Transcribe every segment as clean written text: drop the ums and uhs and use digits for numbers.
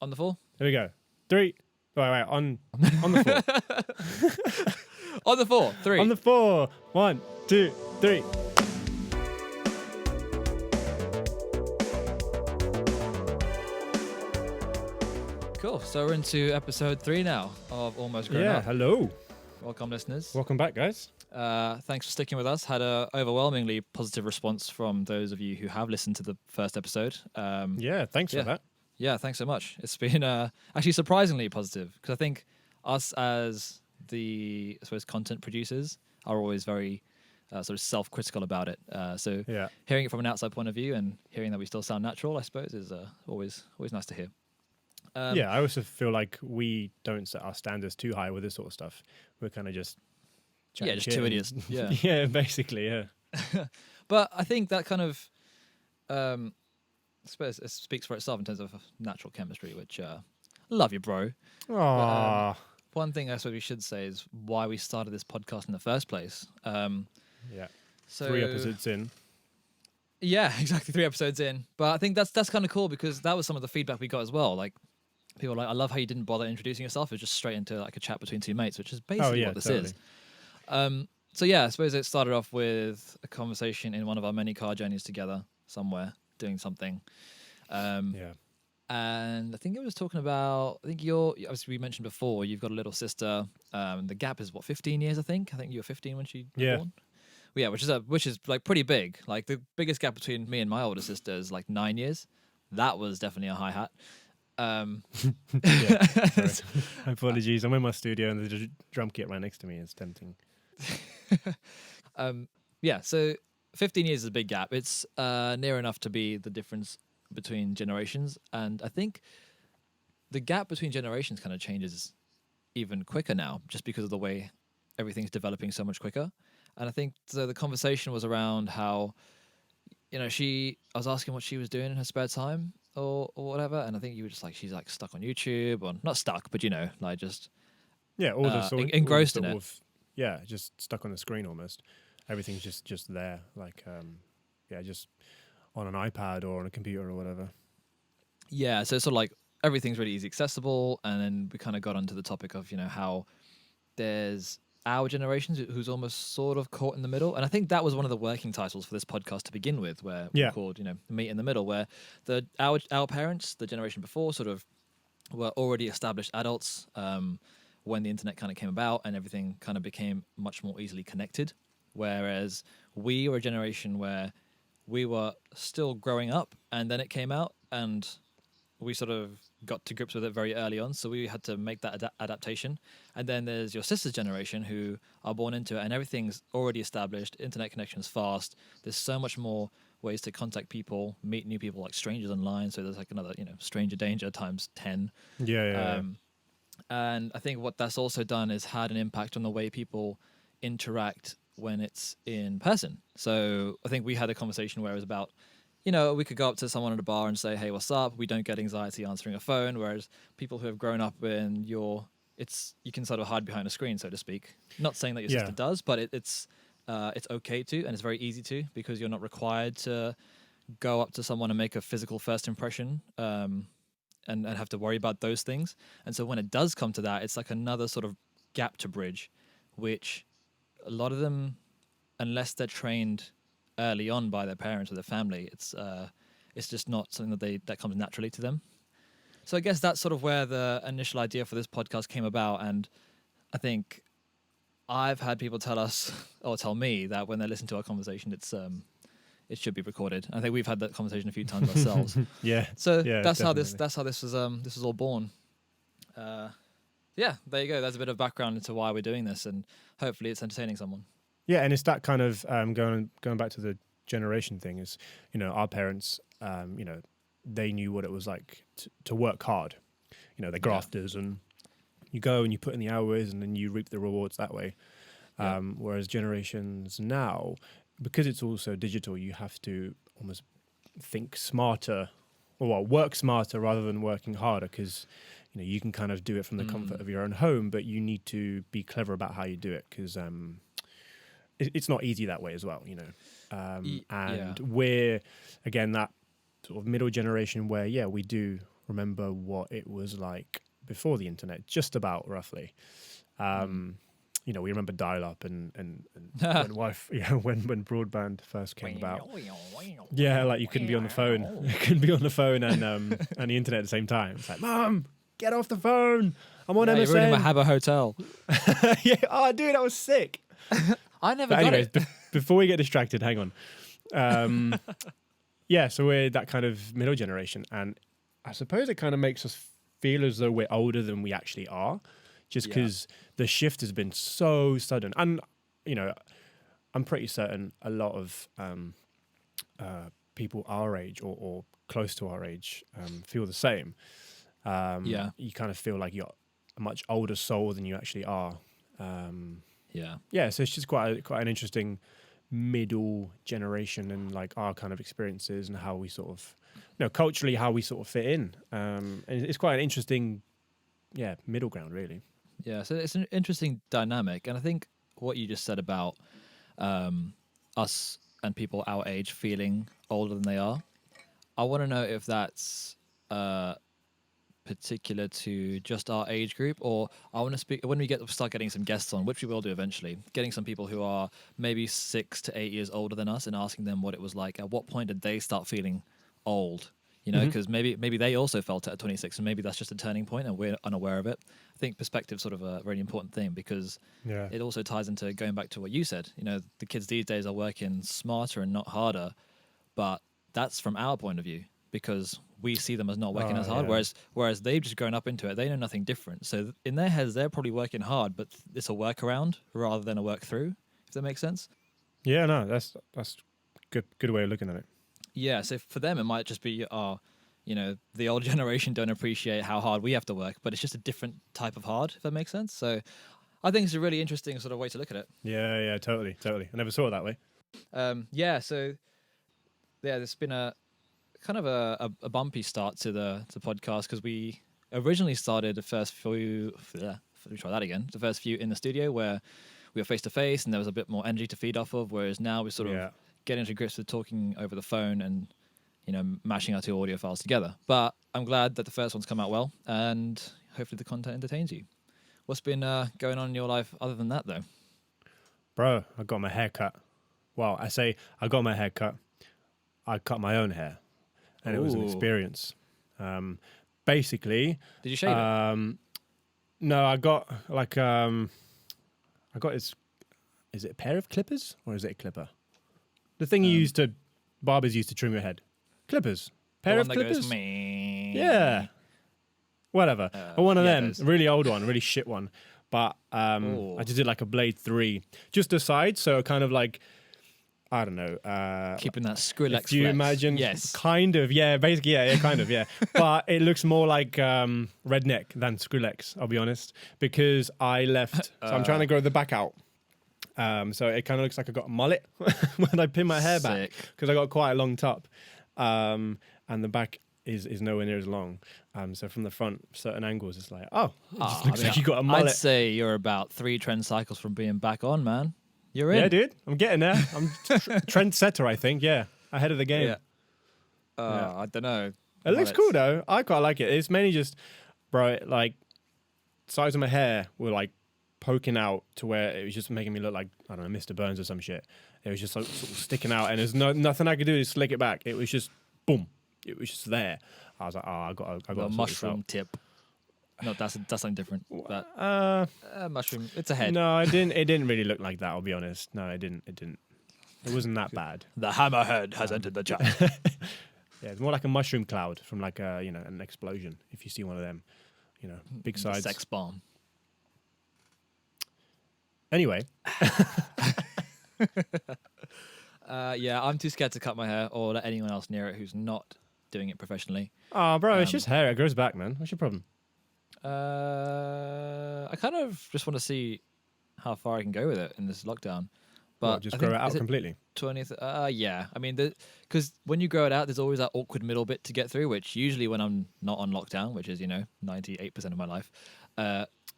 On the 4? Here we go. 3. Wait. On the 4. On the 4. 3. On the 4. 1, 2, 3. Cool. So we're into episode 3 now of Almost Grown Up. Hello. Welcome, listeners. Welcome back, guys. Thanks for sticking with us. Had a overwhelmingly positive response from those of you who have listened to the first episode. Thanks for that. Yeah, thanks so much. It's been actually surprisingly positive because I think us as the, I suppose, content producers are always very sort of self-critical about it. So hearing it from an outside point of view and hearing that we still sound natural, I suppose, is always nice to hear. I also feel like we don't set our standards too high with this sort of stuff. We're kind of just just two idiots. Yeah, yeah, basically, yeah. But I think that kind of, I suppose, it speaks for itself in terms of natural chemistry, which love you, bro. Aww. One thing I suppose we should say is why we started this podcast in the first place. So 3 episodes in. Yeah, exactly. 3 episodes in. But I think that's kind of cool because that was some of the feedback we got as well. Like, people were like, I love how you didn't bother introducing yourself. It was just straight into like a chat between two mates, which is basically what this is. So yeah, I suppose it started off with a conversation in one of our many car journeys together somewhere, doing something. And I think it was talking about, obviously we mentioned before, you've got a little sister. The gap is 15 years, I think. I think you were 15 when she was born. Yeah, which is like pretty big. Like the biggest gap between me and my older sister is like 9 years. That was definitely a hi-hat. Apologies. I'm in my studio and there's a drum kit right next to me. It's tempting. So 15 years is a big gap. It's near enough to be the difference between generations. And I think the gap between generations kind of changes even quicker now just because of the way everything's developing so much quicker. And I think the conversation was around how, I was asking what she was doing in her spare time or whatever. And I think you were just like, she's like stuck on YouTube, or not stuck, but like just all the sort engrossed all the in sort it. Of, just stuck on the screen almost. Everything's just there, like just on an iPad or on a computer or whatever. Yeah, so it's sort of like everything's really easy accessible, and then we kind of got onto the topic of how there's our generations who's almost sort of caught in the middle. And I think that was one of the working titles for this podcast to begin with, where we called, Meet in the Middle, where our parents, the generation before, sort of were already established adults when the internet kind of came about and everything kind of became much more easily connected. Whereas we were a generation where we were still growing up and then it came out and we sort of got to grips with it very early on, so we had to make that adaptation. And then there's your sister's generation who are born into it and everything's already established, internet connection's fast, there's so much more ways to contact people, meet new people, like strangers online, so there's like another stranger danger times 10. And I think what that's also done is had an impact on the way people interact when it's in person. So I think we had a conversation where it was about, we could go up to someone at a bar and say, hey, what's up? We don't get anxiety answering a phone, whereas people who have grown up in you can sort of hide behind a screen, so to speak. Not saying that your sister does, but it's okay to, and it's very easy to, because you're not required to go up to someone and make a physical first impression and have to worry about those things. And so when it does come to that, it's like another sort of gap to bridge, which a lot of them, unless they're trained early on by their parents or their family, it's just not something that comes naturally to them. So I guess that's sort of where the initial idea for this podcast came about. And I think I've had people tell me that when they listen to our conversation, it should be recorded. I think we've had that conversation a few times ourselves. So that's definitely how this was all born. There you go. That's a bit of background into why we're doing this, and hopefully it's entertaining someone. Yeah, and it's that kind of going back to the generation thing is, our parents, they knew what it was like to work hard. They're grafters and you go and you put in the hours and then you reap the rewards that way. Whereas generations now, because it's also digital, you have to almost think smarter, or work smarter rather than working harder, because you can kind of do it from the comfort of your own home, but you need to be clever about how you do it, because it's not easy that way as well, and we're, again, that sort of middle generation where, we do remember what it was like before the internet, just about roughly. You know, we remember dial-up and when broadband first came about. Yeah, like you couldn't be on the phone. You couldn't be on the phone and the internet at the same time. It's like, Mom, get off the phone. I'm on You're ruining my MSN. Habbo Hotel. Yeah. Oh, dude, that was sick. I never But got anyways, it. before we get distracted, hang on. Yeah, so we're that kind of middle generation, and I suppose it kind of makes us feel as though we're older than we actually are, just Yeah. because the shift has been so sudden. And you know, I'm pretty certain a lot of people our age or close to our age feel the same. Yeah. You kind of feel like you're a much older soul than you actually are. Yeah. Yeah, so it's just quite an interesting middle generation and like our kind of experiences and how we sort of, you know, culturally how we sort of fit in. And it's quite an interesting, middle ground really. Yeah. So it's an interesting dynamic. And I think what you just said about us and people our age feeling older than they are, I want to know if that's particular to just our age group, or I want to speak when we start getting some guests on, which we will do eventually, getting some people who are maybe 6 to 8 years older than us and asking them what it was like. At what point did they start feeling old? You know, because maybe they also felt it at 26, and maybe that's just a turning point and we're unaware of it. I think perspective's sort of a really important thing, because Yeah. it also ties into going back to what you said. You know, the kids these days are working smarter and not harder, but that's from our point of view, because we see them as not working as hard, Yeah. whereas they've just grown up into it. They know nothing different. So in their heads, they're probably working hard, but it's a workaround rather than a work through, if that makes sense. Yeah, no, that's good way of looking at it. Yeah, so for them, it might just be, you know, the old generation don't appreciate how hard we have to work, but it's just a different type of hard, if that makes sense. So I think it's a really interesting sort of way to look at it. Yeah, totally. I never saw it that way. There's been a kind of a bumpy start to the podcast, because we originally started the first few. Let me try that again. The first few in the studio where we were face to face, and there was a bit more energy to feed off of. Whereas now we're sort of getting to grips with talking over the phone and, you know, mashing our two audio files together. But I'm glad that the first one's come out well, and hopefully the content entertains you. What's been going on in your life other than that, though? Bro, I got my hair cut. Well, I say I got my hair cut. I cut my own hair, and it was an Ooh. experience. Basically, Did you shave it? no, I got like I got this. Is it a pair of clippers or is it a clipper? The thing barbers used to trim your head. Clippers. Pair of clippers. Meh. Yeah. Whatever. One of them, those. a really old one, really shit one. But I just did like a blade 3, just the side, so kind of like, I don't know. Keeping that Skrillex Do you flex. imagine? Yes. Kind of, yeah. Basically, yeah, kind of, yeah. But it looks more like redneck than Skrillex, I'll be honest, because I left. So I'm trying to grow the back out. So it kind of looks like I got a mullet when I pin my hair back, Sick. because I got quite a long top, and the back is nowhere near as long. So from the front, certain angles, it's like, it just looks like you got a mullet. I'd say you're about 3 trend cycles from being back on, man. You're in. Yeah, dude, I'm getting there. I'm trendsetter, I think. Yeah, ahead of the game. Yeah. I don't know. It looks cool though. I quite like it. It's mainly just, bro, like sides of my hair were like poking out to where it was just making me look like, I don't know, Mr. Burns or some shit. It was just like sort of sticking out, and there's nothing I could do to slick it back. It was just boom. It was just there. I was like, I got a mushroom tip. No, that's something different. But mushroom. It's a head. No, it didn't really look like that. I'll be honest. No, it didn't. It wasn't that bad. The hammerhead has entered the chat. Yeah, it's more like a mushroom cloud from like an explosion. If you see one of them, big sides. Sex bomb. Anyway, I'm too scared to cut my hair or let anyone else near it who's not doing it professionally. oh, bro, it's just hair. It grows back, man. What's your problem? I kind of just want to see how far I can go with it in this lockdown. But Just grow it out completely. 20th. Yeah. I mean, because when you grow it out, there's always that awkward middle bit to get through, which usually when I'm not on lockdown, which is 98% of my life,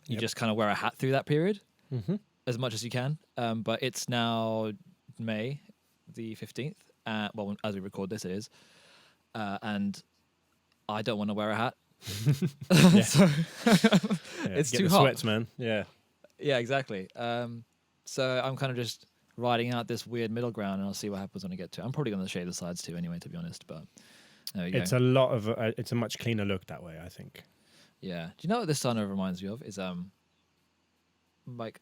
you just kind of wear a hat through that period as much as you can. But it's now May the 15th. Well, as we record this, it is. And I don't want to wear a hat Yeah. So Yeah, it's get too the hot. sweats, man. Yeah. Yeah, exactly. So I'm kind of just riding out this weird middle ground, and I'll see what happens when I get to it. I'm probably going to shave the sides too, anyway, to be honest. But there we go. It's a much cleaner look that way, I think. Yeah. Do you know what this kind of reminds me of? Is like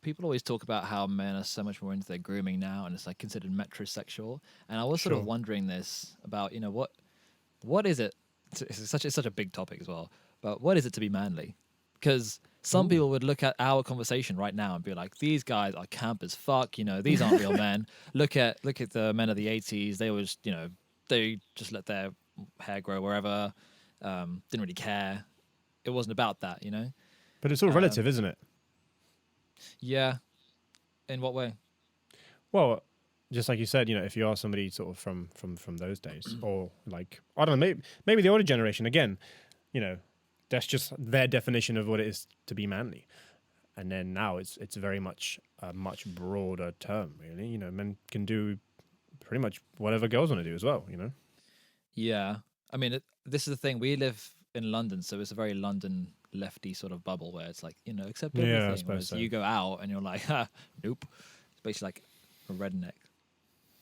people always talk about how men are so much more into their grooming now, and it's like considered metrosexual. And I was sort of Sure. wondering this about what is it? It's such a big topic as well. But what is it to be manly? Because some Ooh. people would look at our conversation right now and be like, "These guys are camp as fuck. You know, these aren't real men. Look at the men of the '80s. They always, you know, they just let their hair grow wherever. Didn't really care. It wasn't about that, you know." But it's all relative, isn't it? Yeah. In what way? Well, just like you said, if you are somebody sort of from those days, or like I don't know, maybe the older generation again, that's just their definition of what it is to be manly. And then now it's very much a much broader term, really. Men can do pretty much whatever girls want to do as well. Yeah. I mean, this is the thing. We live in London, so it's a very London lefty sort of bubble where it's like, accept Yeah, I everything. suppose Whereas so. you go out and you're like, nope. It's basically like a redneck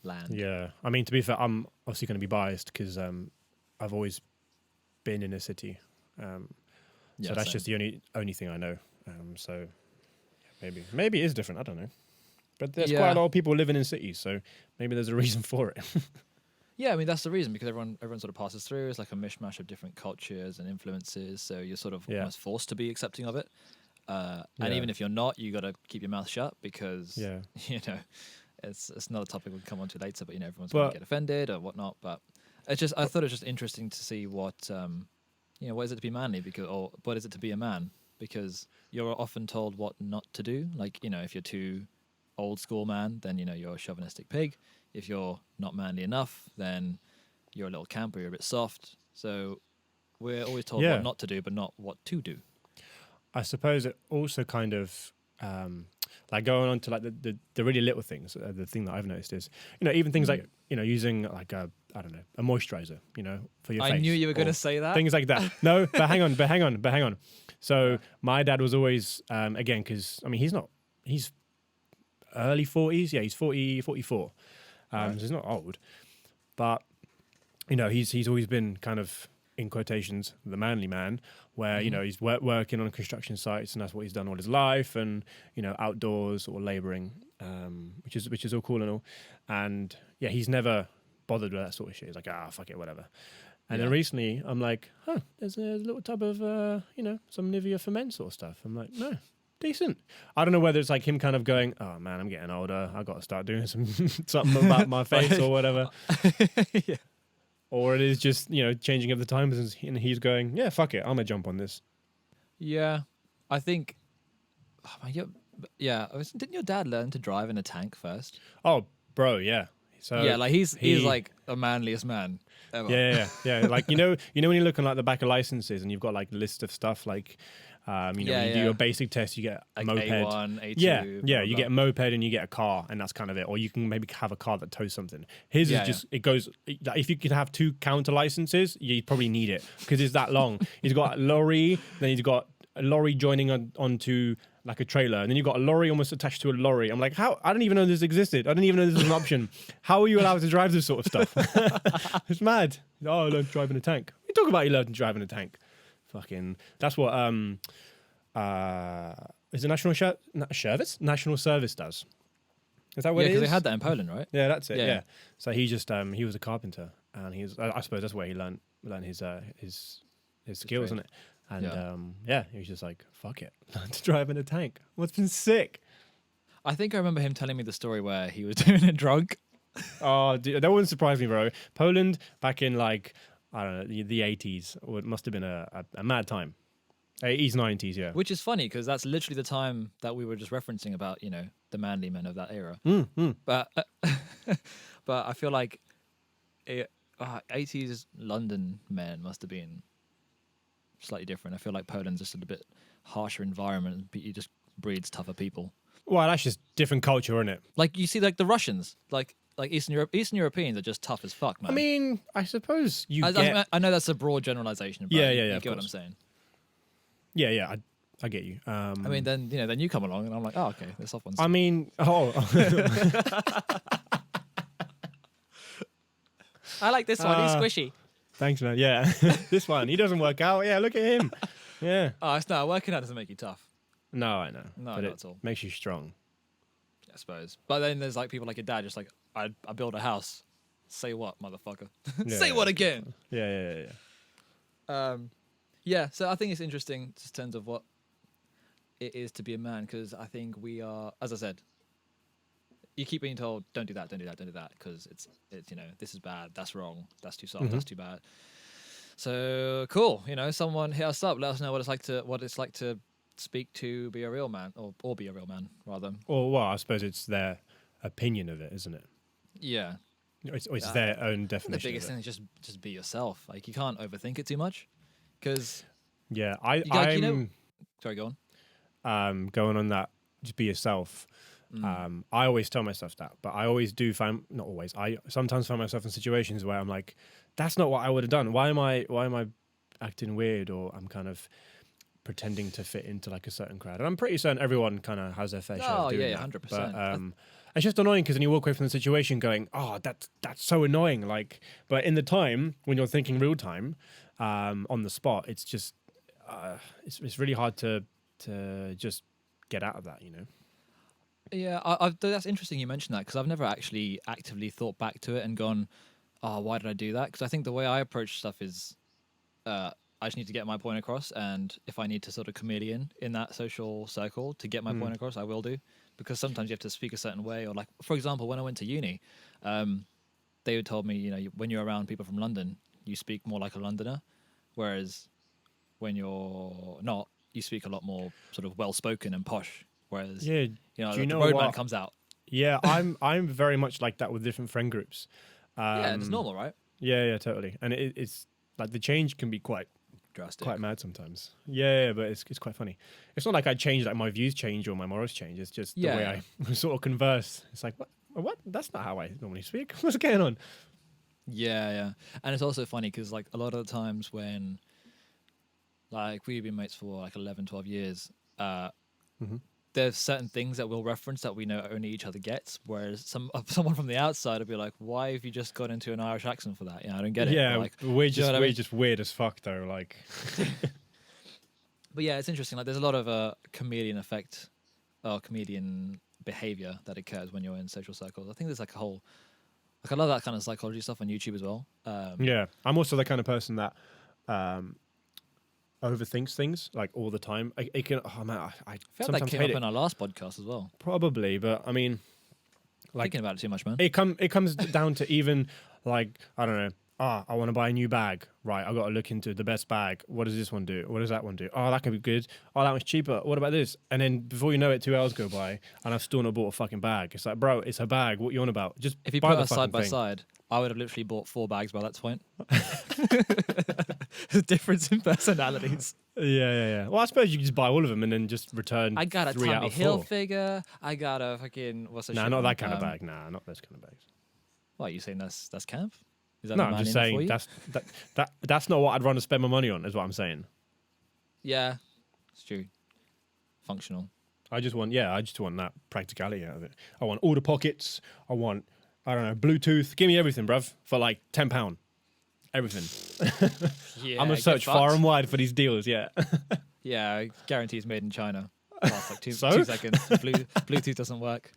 land. Yeah, I mean, to be fair, I'm obviously going to be biased because I've always been in a city, Yeah, so that's same. just the only thing I know. So maybe it is different. I don't know, but there's quite a lot of people living in cities, so maybe there's a reason for it. Yeah, I mean that's the reason because everyone sort of passes through. It's like a mishmash of different cultures and influences, so you're sort of almost forced to be accepting of it. And even if you're not, you got to keep your mouth shut because it's not a topic we'll come on to later. But everyone's going to get offended or whatnot. But it's just I thought it was just interesting to see what what is it to be manly or what is it to be a man, because you're often told what not to do. Like if you're too old school man, then you're a chauvinistic pig. If you're not manly enough, then you're a little camper, you're a bit soft. So we're always told what not to do, but not what to do. I suppose it also kind of like going on to like the really little things. The thing that I've noticed is even things like using like a moisturizer for your face. I knew you were going to say that. Things like that. No, but hang on. So my dad was always again because I mean he's early 40s. Yeah, he's 44. So he's not old, but he's always been kind of in quotations the manly man, where he's working on construction sites and that's what he's done all his life, and outdoors or labouring, which is all cool and all, and yeah, he's never bothered with that sort of shit. He's like, fuck it, whatever. And then recently I'm like, there's a little tub of some Nivea for men sort of stuff. I'm like, no. Decent. I don't know whether it's like him kind of going, oh man, I'm getting older. I got to start doing something about my face or whatever. Yeah. Or it is just, changing of the times and he's going, yeah, fuck it. I'm going to jump on this. Yeah. I think, didn't your dad learn to drive in a tank first? Oh, bro, yeah. So yeah, like he's like the manliest man ever. Yeah. Like, when you look on like the back of licenses and you've got like a list of stuff like, when you do your basic test, you get a like moped. A1, A2. Yeah, blah, you blah. get a moped and you get a car, and that's kind of it. Or you can maybe have a car that tows something. His is just, it goes, if you could have 2 counter licenses, you probably need it because it's that long. He's got a lorry, then he's got a lorry joining onto like a trailer, and then you've got a lorry almost attached to a lorry. I'm like, how? I didn't even know this existed. I didn't even know this was an option. How are you allowed to drive this sort of stuff? It's mad. Oh, I learned to drive in a tank. We talk about you learned to drive in a tank. Fucking, that's what is the National Service does. Is that what it is? because they had that in Poland, right? Yeah, that's it. Yeah. Yeah. So he just he was a carpenter, and I suppose that's where he learned his skills, isn't it? And he was just like, fuck it, learn to drive in a tank. What's been sick? I think I remember him telling me the story where he was doing it drunk. Oh, dude, that wouldn't surprise me, bro. Poland back in like I don't know the 80s, it must have been a mad time. 80s, 90s, yeah. Which is funny because that's literally the time that we were just referencing about, the manly men of that era. But but I feel like 80s London men must have been slightly different. I feel like Poland's just a bit harsher environment. It just breeds tougher people. Well, that's just different culture, isn't it? Like you see, like the Russians, like like Eastern Europeans are just tough as fuck, man. I mean, I suppose you I, get. I know that's a broad generalization, but Yeah, you, yeah, yeah, you of get what I'm course. saying. Yeah. I get you. I mean, then you come along, and I'm like, oh, okay, the soft ones. I mean, oh, I like this one. He's squishy. thanks, man. Yeah, this one, he doesn't work out. Yeah, look at him. Yeah. Oh, it's not working out. Doesn't make you tough. No, I know. No, but not it at all. makes you strong. I suppose. But then there's like people like your dad, just like I build a house. Say what, motherfucker? Say Yeah. what again? Yeah. Yeah. So I think it's interesting just in terms of what it is to be a man, because I think we are, as I said, you keep being told, don't do that, don't do that, don't do that, because it's this is bad, that's wrong, that's too soft, that's too bad. So cool, someone hit us up, let us know what it's like to speak to be a real man, or be a real man rather. Or well, I suppose it's their opinion of it, isn't it? Yeah. It's their own The definition. biggest of thing it. is just be yourself. Like you can't overthink it too much, because Yeah, I'm sorry, go on. Going on that, just be yourself. I always tell myself that, but I always do find, not always, I sometimes find myself in situations where I'm like, that's not what I would have done. Why am I acting weird, or I'm kind of pretending to fit into like a certain crowd? And I'm pretty certain everyone kind of has their fair share of doing yeah, that. 100%. But it's just annoying because then you walk away from the situation going, oh, that's so annoying. Like, but in the time when you're thinking real time, on the spot, it's just it's really hard to just get out of that, Yeah, that's interesting you mentioned that, because I've never actually actively thought back to it and gone, oh, why did I do that? Because I think the way I approach stuff is I just need to get my point across, and if I need to sort of chameleon in that social circle to get my point across, I will do, because sometimes you have to speak a certain way. Or like, for example, when I went to uni, they told me, when you're around people from London, you speak more like a Londoner, whereas when you're not, you speak a lot more sort of well-spoken and posh. Whereas, Yeah. Do you the know roadman what? comes out. Yeah, I'm very much like that with different friend groups. Yeah, it's normal, right? Yeah, totally. And it's like the change can be quite Drastic. mad sometimes. Yeah, but it's quite funny. It's not like I change, like my views change or my morals change. It's just the way I sort of converse. It's like, what? That's not how I normally speak. What's going on? Yeah. And it's also funny because like a lot of the times when like we've been mates for like 11, 12 years, there's certain things that we'll reference that we know only each other gets, whereas someone from the outside will be like, why have you just got into an Irish accent for that? I don't get it. Yeah, But, like, we're do you know what I mean? just weird as fuck though. Like, But yeah, it's interesting. Like there's a lot of comedian effect or comedian behavior that occurs when you're in social circles. I think there's like a whole, like I love that kind of psychology stuff on YouTube as well. yeah, I'm also the kind of person that overthinks things like all the time. It can. Oh man, I felt that sometimes came hate up it. in our last podcast as well. Probably, but I mean, like Thinking about it too much, man. it comes down to even like I don't know. I want to buy a new bag. Right, I got to look into the best bag. What does this one do? What does that one do? Oh, that could be good. Oh, that one's cheaper. What about this? And then before you know it, 2 hours go by, and I've still not bought a fucking bag. It's like, bro, it's a bag. What you on about? Just If you buy put the us side fucking by thing. side, I would have literally bought 4 bags by that point. The difference in personalities. Yeah. Well, I suppose you can just buy all of them and then just return. I got a 3 out Tommy of Hill 4. figure. I got a fucking what's the Nah, shit not one? that kind of bag. Nah, not those kind of bags. What are you saying? That's camp? Is that No, the I'm man just in it for saying you? that's not what I'd want to spend my money on. Is what I'm saying. Yeah, it's true. Functional. I just want that practicality out of it. I want all the pockets. I want, I don't know, Bluetooth. Give me everything, bruv, for like £10. Everything. Yeah, I'm gonna get search far fucked. and wide for these deals. Yeah. Yeah, guarantees made in China. Last like 2 So? seconds. Bluetooth doesn't work.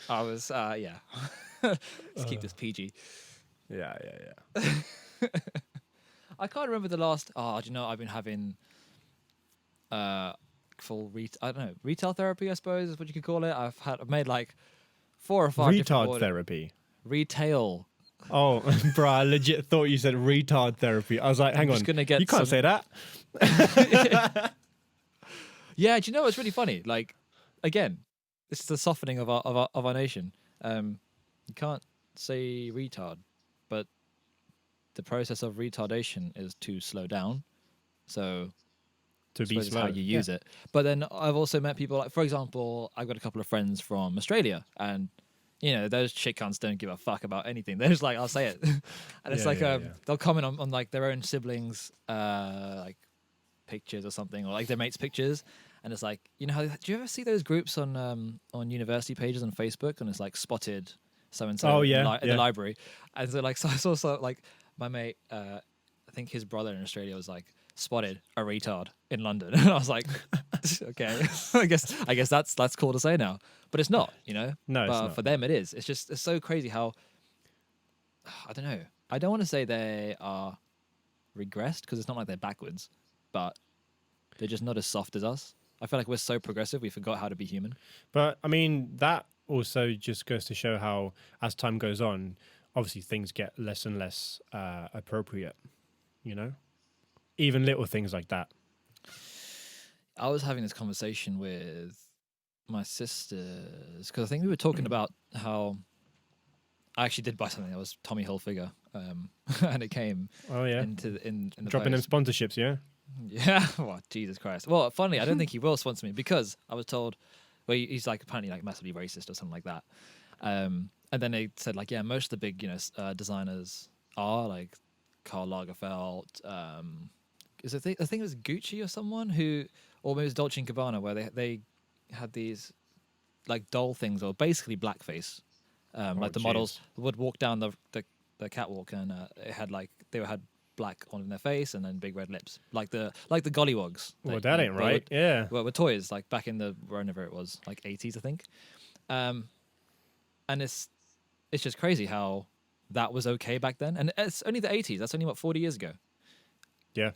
I was yeah. Let's keep this PG. Yeah. I can't remember the last. Oh, do you know I've been having full I don't know, retail therapy, I suppose is what you could call it. I've made like 4 or 5 different Retard therapy. retail. Oh, bro, I legit thought you said retard therapy. I was like, hang I'm on, just gonna get you can't some- say that. Yeah, do you know what's really funny? Like, again, this is the softening of our nation. You can't say retard, but the process of retardation is to slow down. So to be suppose it's how slow. you use it. But then I've also met people like, for example, I've got a couple of friends from Australia, and those chick cunts don't give a fuck about anything. They're just like, I'll say it, and it's Yeah, like yeah, yeah. they'll comment on like their own siblings, like pictures or something, or like their mates' pictures, and it's like, how, do you ever see those groups on university pages on Facebook, and it's like spotted so and Oh so yeah, in the yeah. library, and so like so I saw like my mate, I think his brother in Australia was like spotted a retard in London, and I was like, okay, I guess that's cool to say now, but it's not, No, it's but not. for them it is. It's so crazy how, I don't know. I don't want to say they are regressed because it's not like they're backwards, but they're just not as soft as us. I feel like we're so progressive we forgot how to be human. But I mean, that also just goes to show how, as time goes on, obviously things get less and less appropriate. You know, even little things like that. I was having this conversation with my sisters because I think we were talking about how I actually did buy something that was Tommy Hilfiger, and it came Oh yeah, in the dropping them post. sponsorships. Yeah. Yeah, well, Jesus Christ. Well, funnily, I don't think he will sponsor me because I was told, well, he's like apparently like massively racist or something like that. And then they said like, yeah, most of the big designers are like Karl Lagerfeld. I think it was Gucci or someone who, or maybe it was Dolce and Gabbana, where they had these like doll things or basically blackface. Like the models jeez. would walk down the catwalk, and it had like they had black on their face and then big red lips, like the gollywogs. Well, that ain't they right. Yeah. were toys like back in the whenever it was like 80s, I think. And it's just crazy how that was okay back then, and it's only the 80s. That's only what 40 years ago. Yeah.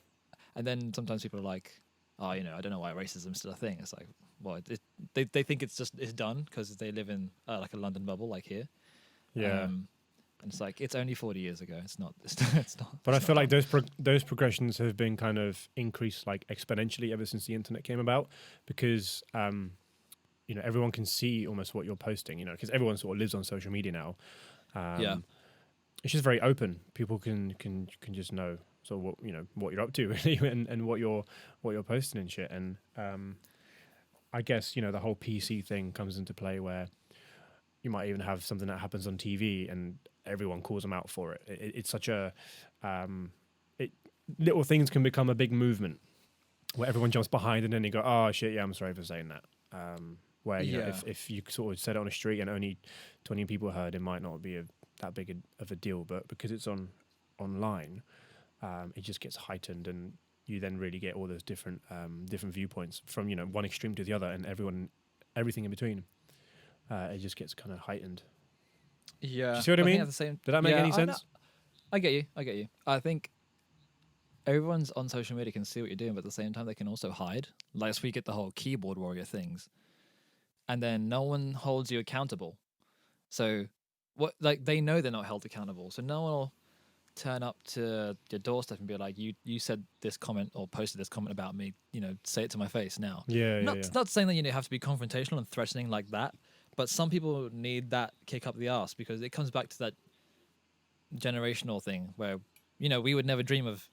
And then sometimes people are like, oh, I don't know why racism's still a thing. It's like, well, they think it's done because they live in like a London bubble, like here. Yeah. And it's like, it's only 40 years ago. It's not. It's not. But I it's feel not like done. those progressions have been kind of increased like exponentially ever since the internet came about, because everyone can see almost what you're posting. Because everyone sort of lives on social media now. Yeah. It's just very open. People can just know sort of what you're up to really, and what you're posting and shit. And I guess the whole PC thing comes into play, where you might even have something that happens on TV and everyone calls them out for it. It's such a little things can become a big movement where everyone jumps behind, and then you go, oh shit, yeah, I'm sorry for saying that. Where Yeah. if you sort of said it on a street and only 20 people heard, it might not be that big of a deal, but because it's online, it just gets heightened, and you then really get all those different viewpoints from one extreme to the other, and everything in between. It just gets kind of heightened. Yeah. Do you see what I think mean? at the same, Did that make any I know. sense? I get you. I think everyone's on social media can see what you're doing, but at the same time, they can also hide. Like, so we get the whole keyboard warrior things, and then no one holds you accountable. So, like they know they're not held accountable, so no one will turn up to your doorstep and be like, "You said this comment or posted this comment about me. Say it to my face now." Yeah, yeah, Not yeah. not saying that you have to be confrontational and threatening like that, but some people need that kick up the arse because it comes back to that generational thing where we would never dream of.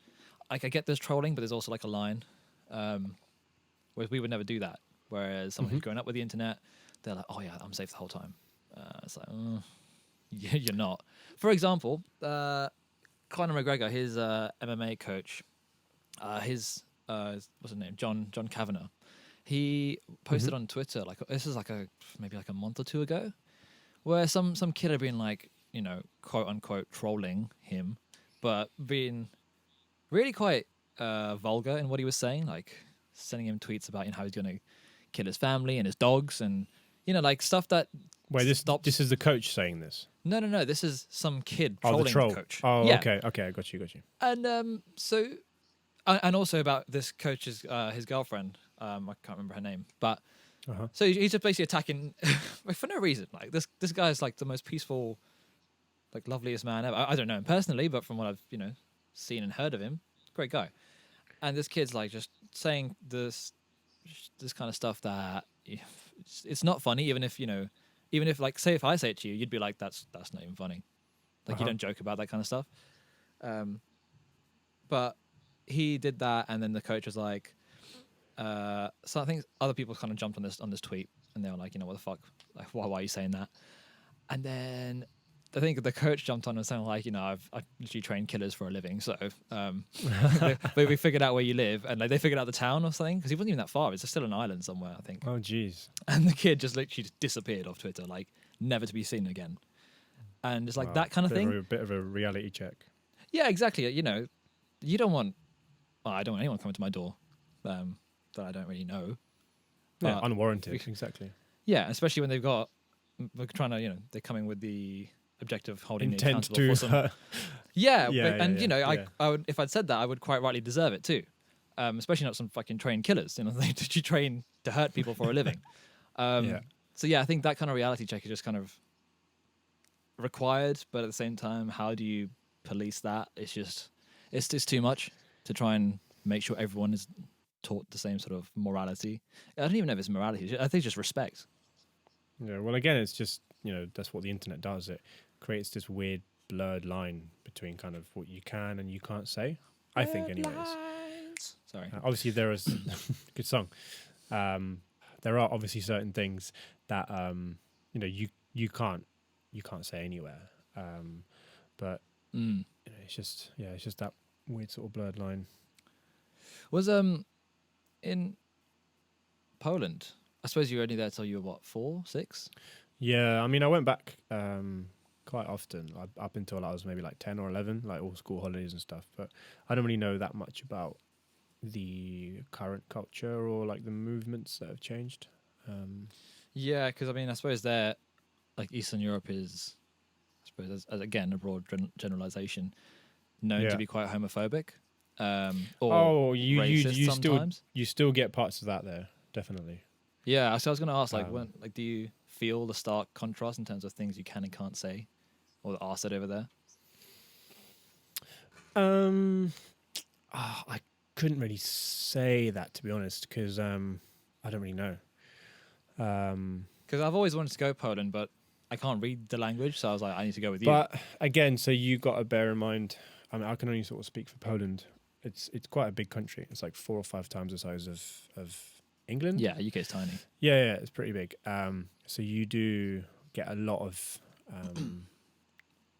Like, I get there's trolling, but there's also like a line, whereas we would never do that. Whereas someone who's grown up with the internet, they're like, "Oh yeah, I'm safe the whole time." It's like, yeah, you're not. For example, Conor McGregor, his MMA coach, his what's his name, John Kavanagh. He posted on Twitter this is maybe like a month or two ago, where some kid had been like quote unquote trolling him, but being really quite vulgar in what he was saying, like sending him tweets about how he's going to kill his family and his dogs, and like stuff that Wait, stops. this is the coach saying this. No. This is some kid Oh, trolling the troll. the coach. Oh, Yeah. okay, I got you. And so, and also about this coach's his girlfriend. I can't remember her name, but Uh-huh. so he's just basically attacking for no reason. Like this guy's like the most peaceful, like loveliest man ever. I don't know him personally, but from what I've seen and heard of him, great guy. And this kid's like just saying this kind of stuff that it's not funny, even if like say if I say it to you, you'd be like that's not even funny. Like you don't joke about that kind of stuff. But he did that, and then the coach was like, So I think other people kind of jumped on this tweet, and they were like, what the fuck, like, why are you saying that? And then I think the coach jumped on and saying like, I've literally trained killers for a living, so we figured out where you live, and like they figured out the town or something, because he wasn't even that far. It's still an island somewhere, I think. Oh, jeez. And the kid just literally just disappeared off Twitter, like never to be seen again. And it's like Wow. that kind of thing. A bit of a reality check. Yeah, exactly. You don't want. Well, I don't want anyone coming to my door that I don't really know. Yeah, unwarranted. Exactly. Yeah, especially when we're trying to, they're coming with the objective of holding Intent me accountable for some. Yeah, I would, if I'd said that, I would quite rightly deserve it too. Especially not some fucking trained killers. They train to hurt people for a living. So yeah, I think that kind of reality check is just kind of required, but at the same time, how do you police that? It's just too much to try and make sure everyone is taught the same sort of morality. I don't even know if it's morality. I think it's just respect. Yeah. Well, again, it's just that's what the internet does. It creates this weird blurred line between kind of what you can and you can't say. I think, anyways. Sorry. Obviously, there is good song. There are obviously certain things that you can't say anywhere. But it's just that weird sort of blurred line. Was in Poland, I suppose you were only there till you were what, 4, 6? Yeah, I mean, I went back quite often, up until I was maybe like 10 or 11, like all school holidays and stuff. But I don't really know that much about the current culture or like the movements that have changed. Yeah, because I mean, I suppose there, like Eastern Europe is, I suppose, as again a broad generalization, known to be quite homophobic. Or racist sometimes. You still get parts of that there, definitely. Yeah, so I was going to ask, do you feel the stark contrast in terms of things you can and can't say, or that are said over there? I couldn't really say that, to be honest, because I don't really know. Because I've always wanted to go Poland, but I can't read the language, so I was like, I need to go with you. But again, so you got to bear in mind. I mean, I can only sort of speak for Poland. It's quite a big country. It's like 4 or 5 times the size of England. Yeah, UK's tiny. Yeah, it's pretty big. So you do get a lot of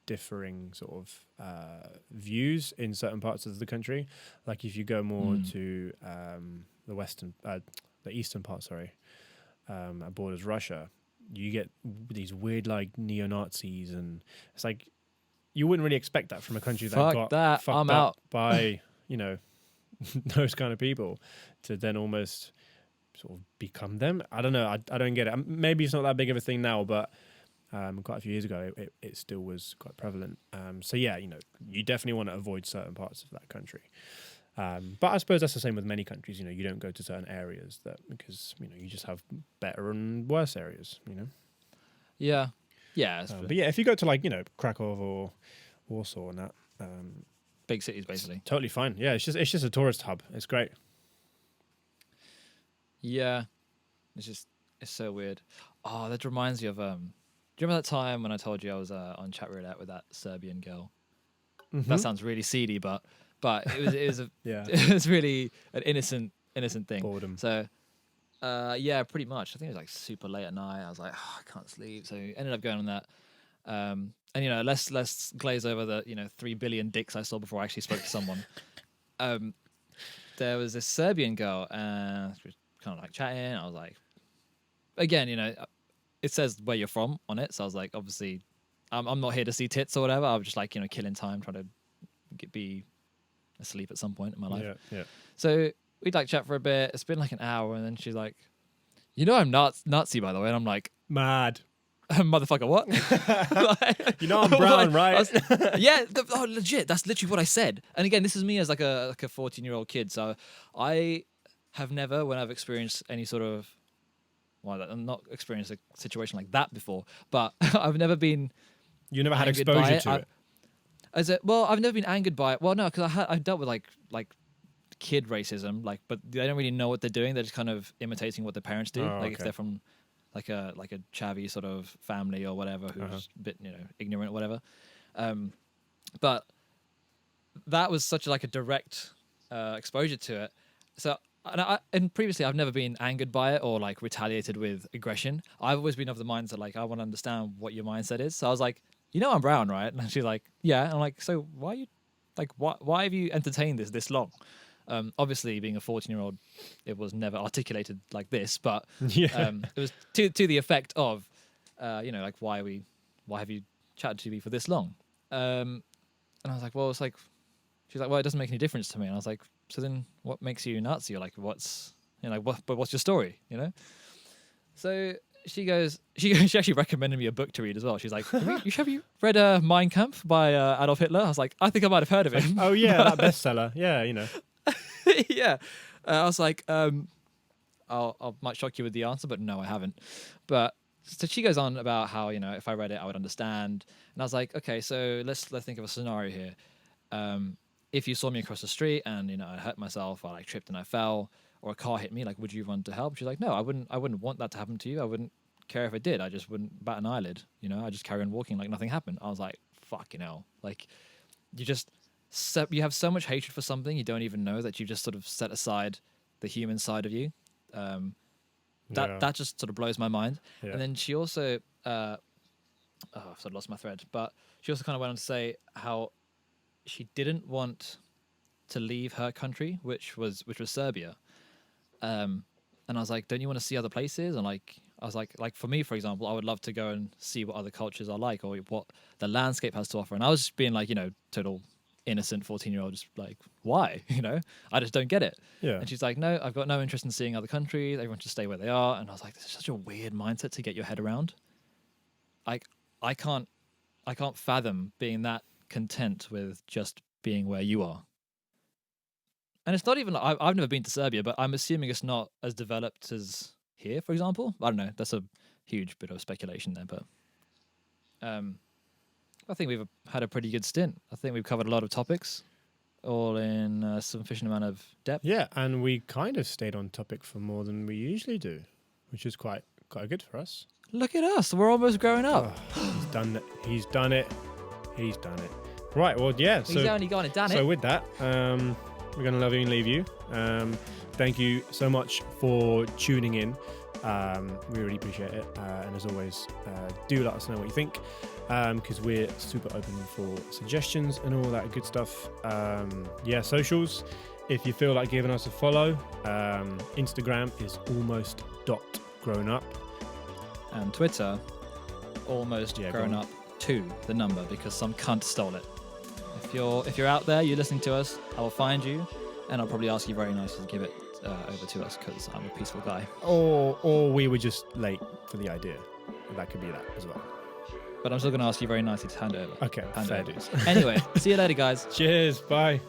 differing sort of views in certain parts of the country. Like if you go more to the eastern part, borders Russia, you get these weird like neo-Nazis, and it's like you wouldn't really expect that from a country that got fucked up by those kind of people to then almost sort of become them. I don't know. I don't get it. Maybe it's not that big of a thing now, but quite a few years ago, it still was quite prevalent. So yeah, you definitely want to avoid certain parts of that country. But I suppose that's the same with many countries. You don't go to certain areas because you just have better and worse areas. Yeah. Yeah. But yeah, if you go to like Krakow or Warsaw and that, big cities basically, totally fine. Yeah, it's just a tourist hub. It's great. Yeah, it's so weird. Oh, that reminds me of do you remember that time when I told you I was on Chatroulette with that Serbian girl? Mm-hmm. That sounds really seedy, but it was it was really an innocent thing. Boredom. So yeah, pretty much. I think it was like super late at night. I was like, I can't sleep. So ended up going on that. And let's glaze over the 3 billion dicks I saw before I actually spoke to someone. There was this Serbian girl, and she was kind of like chatting. I was like, again, it says where you're from on it, so I was like, obviously, I'm not here to see tits or whatever. I was just like, killing time, trying to be asleep at some point in my life. Yeah. So we'd like chat for a bit. It's been like an hour, and then she's like, I'm Nazi, by the way, and I'm like, mad. Motherfucker, what? I'm brown, right? Legit. That's literally what I said. And again, this is me as like a 14-year-old kid. So I have never, when I've experienced any sort of, I've not experienced a situation like that before, but I've never been. You never had exposure to it. I've never been angered by it. Well, no, because I've dealt with like kid racism, but they don't really know what they're doing. They're just kind of imitating what their parents do. If they're from like a chavvy sort of family or whatever, who's a bit ignorant or whatever. But that was such like a direct exposure to it. So and previously I've never been angered by it or like retaliated with aggression. I've always been of the mindset like I want to understand what your mindset is. So I was like, I'm brown, right? And she's like, yeah. And I'm like, so why are you like why have you entertained this long? Obviously, being a 14-year-old, it was never articulated like this, but Yeah. it was to the effect of, like why have you chatted to me for this long? And I was like, well, it's like, she's like, well, it doesn't make any difference to me. And I was like, so then what makes you nuts? You're like, what's your story? So she actually recommended me a book to read as well. She's like, have you read Mein Kampf by Adolf Hitler? I was like, I think I might have heard of him. Oh yeah, that bestseller. Yeah, Yeah. I was like, I might shock you with the answer, but no, I haven't. But so she goes on about how, if I read it, I would understand. And I was like, okay, so let's think of a scenario here. If you saw me across the street and, I hurt myself, or I like tripped and I fell, or a car hit me, like, would you run to help? She's like, no, I wouldn't want that to happen to you. I wouldn't care if it did. I just wouldn't bat an eyelid. I just carry on walking like nothing happened. I was like, fucking hell. Like, you have so much hatred for something you don't even know that you just sort of set aside the human side of you. That just sort of blows my mind. Yeah. And then she also, I've sort of lost my thread, but she also kind of went on to say how she didn't want to leave her country, which was Serbia. And I was like, don't you want to see other places? And I was like for me, for example, I would love to go and see what other cultures are like or what the landscape has to offer. And I was just being like, total innocent 14-year-old, just like, why? I just don't get it. Yeah. And she's like, no, I've got no interest in seeing other countries. Everyone should stay where they are. And I was like, this is such a weird mindset to get your head around. Like, I can't fathom being that content with just being where you are. And it's not even, I've never been to Serbia, but I'm assuming it's not as developed as here, for example. I don't know. That's a huge bit of speculation there, but I think we've had a pretty good stint. I think we've covered a lot of topics, all in a sufficient amount of depth. Yeah, and we kind of stayed on topic for more than we usually do, which is quite good for us. Look at us. We're almost growing up. Oh, he's done it. Right, well, yeah. He's only gone and done it. So with that, we're going to love you and leave you. Thank you so much for tuning in. We really appreciate it. And as always, do let us know what you think, because we're super open for suggestions and all that good stuff. Socials. If you feel like giving us a follow, Instagram is almost.grownup. And Twitter, grown up 2, the number, because some cunt stole it. If you're out there, you're listening to us, I will find you, and I'll probably ask you very nicely to give it over to us, because I'm a peaceful guy. Or we were just late for the idea. That could be that as well. But I'm still going to ask you very nicely to hand it over. Okay, fair dues. Anyway, see you later, guys. Cheers, bye.